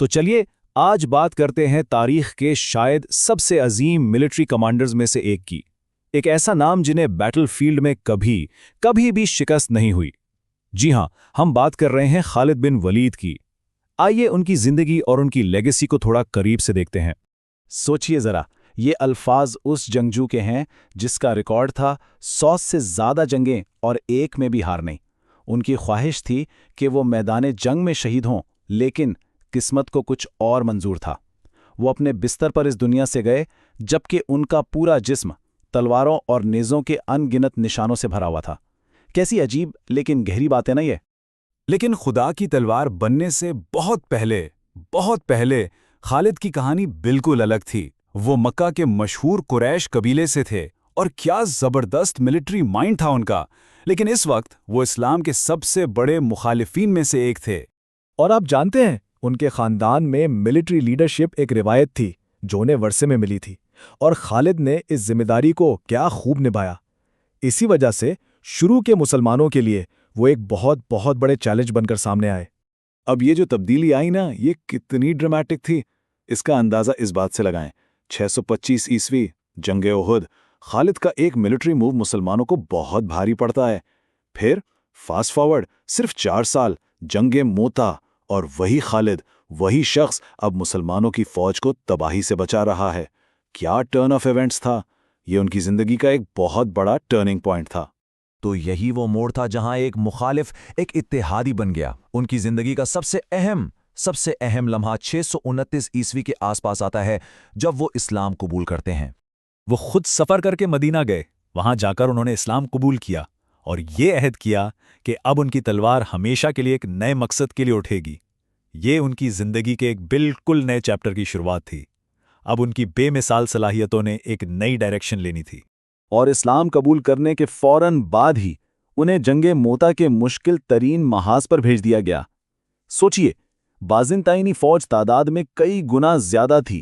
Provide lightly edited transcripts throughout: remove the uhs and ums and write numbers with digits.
تو چلیے آج بات کرتے ہیں تاریخ کے شاید سب سے عظیم ملٹری کمانڈرز میں سے ایک کی، ایک ایسا نام جنہیں بیٹل فیلڈ میں کبھی بھی شکست نہیں ہوئی۔ جی ہاں، ہم بات کر رہے ہیں خالد بن ولید کی۔ آئیے ان کی زندگی اور ان کی لیگیسی کو تھوڑا قریب سے دیکھتے ہیں۔ سوچئے ذرا، یہ الفاظ اس جنگجو کے ہیں جس کا ریکارڈ تھا 100 سے زیادہ جنگیں اور ایک میں بھی ہار نہیں۔ ان کی خواہش تھی کہ وہ میدان جنگ میں شہید ہوں، لیکن قسمت کو کچھ اور منظور تھا۔ وہ اپنے بستر پر اس دنیا سے گئے جبکہ ان کا پورا جسم تلواروں اور نیزوں کے ان گنت نشانوں سے بھرا ہوا تھا۔ کیسی عجیب لیکن گہری بات ہے نا یہ؟ لیکن خدا کی تلوار بننے سے بہت پہلے خالد کی کہانی بالکل الگ تھی۔ وہ مکہ کے مشہور قریش قبیلے سے تھے اور کیا زبردست ملٹری مائنڈ تھا ان کا، لیکن اس وقت وہ اسلام کے سب سے بڑے مخالفین میں سے ایک تھے۔ اور آپ جانتے ہیں، ان کے خاندان میں ملٹری لیڈرشپ ایک روایت تھی جو انہیں ورثے میں ملی تھی، اور خالد نے اس ذمہ داری کو کیا خوب نبھایا۔ اسی وجہ سے شروع کے مسلمانوں کے لیے وہ ایک بہت بڑے چیلنج بن کر سامنے آئے۔ اب یہ جو تبدیلی آئی نا، یہ کتنی ڈرامیٹک تھی، اس کا اندازہ اس بات سے لگائیں۔ 625 عیسوی جنگ احد، خالد کا ایک ملٹری موو مسلمانوں کو بہت بھاری پڑتا ہے۔ پھر فاسٹ فارورڈ صرف 4 سال، جنگ موتا، اور وہی خالد، وہی شخص اب مسلمانوں کی فوج کو تباہی سے بچا رہا ہے۔ کیا ٹرن آف ایونٹس تھا! یہ ان کی زندگی کا ایک بہت بڑا ٹرننگ پوائنٹ تھا۔ تو یہی وہ موڑ تھا جہاں ایک مخالف ایک اتحادی بن گیا۔ ان کی زندگی کا سب سے اہم لمحہ 629 عیسوی کے آس پاس آتا ہے، جب وہ اسلام قبول کرتے ہیں۔ وہ خود سفر کر کے مدینہ گئے، وہاں جا کر انہوں نے اسلام قبول کیا اور یہ عہد کیا کہ اب ان کی تلوار ہمیشہ کے لیے ایک نئے مقصد کے لیے اٹھے گی۔ یہ ان کی زندگی کے ایک بالکل نئے چیپٹر کی شروعات تھی۔ اب ان کی بے مثال صلاحیتوں نے ایک نئی ڈائریکشن لینی تھی۔ اور اسلام قبول کرنے کے فوراً بعد ہی انہیں جنگ موتا کے مشکل ترین محاذ پر بھیج دیا گیا۔ سوچئے، بازنطینی فوج تعداد میں کئی گنا زیادہ تھی۔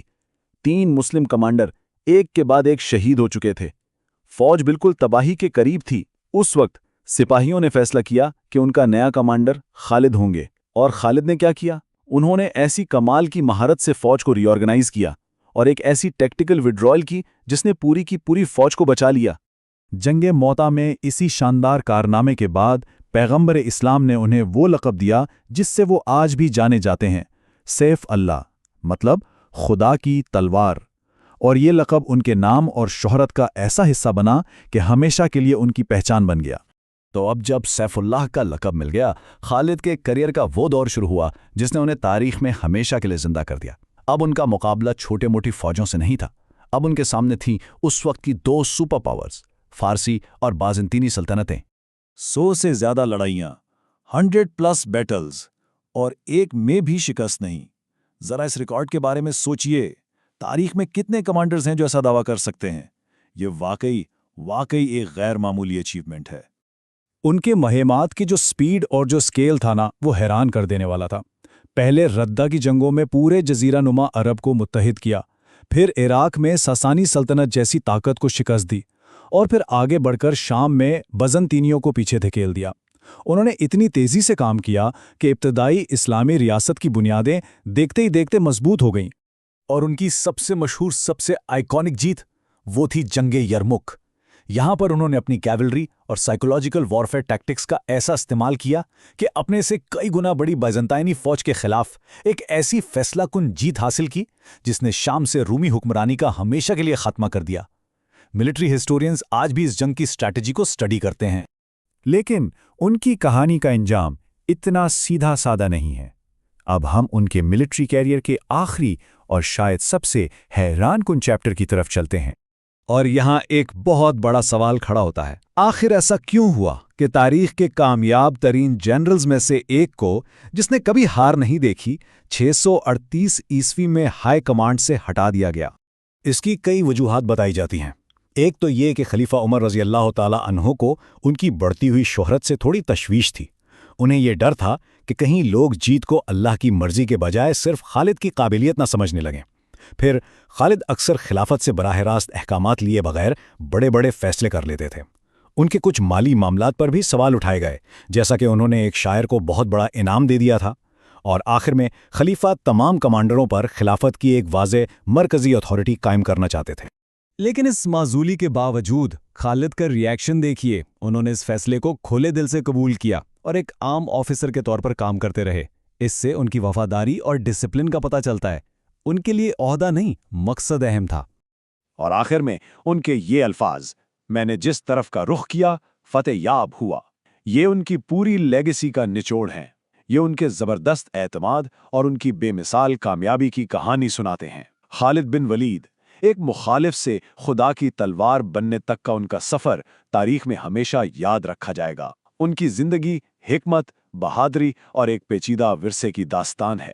3 مسلم کمانڈر ایک کے بعد ایک شہید ہو چکے تھے۔ فوج بالکل تباہی کے قریب تھی۔ اس وقت سپاہیوں نے فیصلہ کیا کہ ان کا نیا کمانڈر خالد ہوں گے، اور خالد نے کیا کیا؟ انہوں نے ایسی کمال کی مہارت سے فوج کو ری آرگنائز کیا اور ایک ایسی ٹیکٹیکل وڈرائل کی جس نے پوری کی پوری فوج کو بچا لیا۔ جنگ موتا میں اسی شاندار کارنامے کے بعد پیغمبر اسلام نے انہیں وہ لقب دیا جس سے وہ آج بھی جانے جاتے ہیں، سیف اللہ، مطلب خدا کی تلوار۔ اور یہ لقب ان کے نام اور شہرت کا ایسا حصہ بنا کہ ہمیشہ کے لیے ان کی پہچان بن گیا۔ تو اب جب سیف اللہ کا لقب مل گیا، خالد کے کیریئر کا وہ دور شروع ہوا جس نے انہیں تاریخ میں ہمیشہ کے لیے زندہ کر دیا۔ اب ان کا مقابلہ چھوٹے موٹی فوجوں سے نہیں تھا، اب ان کے سامنے تھیں اس وقت کی 2 سپر پاورز، فارسی اور بازنطینی سلطنتیں۔ 100 سے زیادہ لڑائیاں، 100+ بیٹلز، اور ایک میں بھی شکست نہیں۔ ذرا اس ریکارڈ کے بارے میں سوچئے، تاریخ میں کتنے کمانڈرز ہیں جو ایسا دعویٰ کر سکتے ہیں؟ یہ واقعی ایک غیر معمولی اچیومنٹ ہے۔ ان کے مہمات کی جو سپیڈ اور جو سکیل تھا نا، وہ حیران کر دینے والا تھا۔ پہلے ردہ کی جنگوں میں پورے جزیرہ نما عرب کو متحد کیا، پھر عراق میں ساسانی سلطنت جیسی طاقت کو شکست دی، اور پھر آگے بڑھ کر شام میں بازنطینیوں کو پیچھے دھکیل دیا۔ انہوں نے اتنی تیزی سے کام کیا کہ ابتدائی اسلامی ریاست کی بنیادیں دیکھتے ہی دیکھتے مضبوط ہو گئیں۔ اور ان کی سب سے مشہور، سب سے آئیکونک جیت وہ تھی جنگ یرمک۔ یہاں پر انہوں نے اپنی کیولری اور سائیکولوجیکل وارفیئر ٹیکٹکس کا ایسا استعمال کیا کہ اپنے سے کئی گنا بڑی بازنطینی فوج کے خلاف ایک ایسی فیصلہ کن جیت حاصل کی جس نے شام سے رومی حکمرانی کا ہمیشہ کے لیے خاتمہ کر دیا۔ ملٹری ہسٹورینز آج بھی اس جنگ کی اسٹریٹجی کو اسٹڈی کرتے ہیں، لیکن ان کی کہانی کا انجام اتنا سیدھا سادہ نہیں ہے۔ اب ہم ان کے ملٹری کیریئر کے آخری اور شاید سب سے حیران کن چیپٹر کی طرف چلتے ہیں۔ اور یہاں ایک بہت بڑا سوال کھڑا ہوتا ہے، آخر ایسا کیوں ہوا کہ تاریخ کے کامیاب ترین جنرلز میں سے ایک کو، جس نے کبھی ہار نہیں دیکھی، 638 عیسوی میں ہائی کمانڈ سے ہٹا دیا گیا؟ اس کی کئی وجوہات بتائی جاتی ہیں۔ ایک تو یہ کہ خلیفہ عمر رضی اللہ تعالیٰ عنہ کو ان کی بڑھتی ہوئی شہرت سے تھوڑی تشویش تھی۔ انہیں یہ ڈر تھا کہ کہیں لوگ جیت کو اللہ کی مرضی کے بجائے صرف خالد کی قابلیت نہ سمجھنے لگیں۔ پھر خالد اکثر خلافت سے براہ راست احکامات لیے بغیر بڑے بڑے فیصلے کر لیتے تھے۔ ان کے کچھ مالی معاملات پر بھی سوال اٹھائے گئے، جیسا کہ انہوں نے ایک شاعر کو بہت بڑا انعام دے دیا تھا، اور آخر میں خلیفہ تمام کمانڈروں پر خلافت کی ایک واضح مرکزی اتھارٹی قائم کرنا چاہتے تھے۔ لیکن اس معزولی کے باوجود خالد کا ریاکشن دیکھیے، انہوں نے اس فیصلے کو کھلے دل سے قبول کیا اور ایک عام آفیسر کے طور پر کام کرتے رہے۔ اس سے ان کی وفاداری اور ڈسپلن کا پتہ چلتا ہے۔ ان کے لیے عہدہ نہیں، مقصد اہم تھا۔ اور آخر میں ان کے یہ الفاظ، میں نے جس طرف کا رخ کیا فتح یاب ہوا، یہ ان کی پوری لیگیسی کا نچوڑ ہیں۔ یہ ان کے زبردست اعتماد اور ان کی بے مثال کامیابی کی کہانی سناتے ہیں۔ خالد بن ولید، ایک مخالف سے خدا کی تلوار بننے تک کا ان کا سفر تاریخ میں ہمیشہ یاد رکھا جائے گا۔ ان کی زندگی حکمت، بہادری اور ایک پیچیدہ ورثے کی داستان ہے۔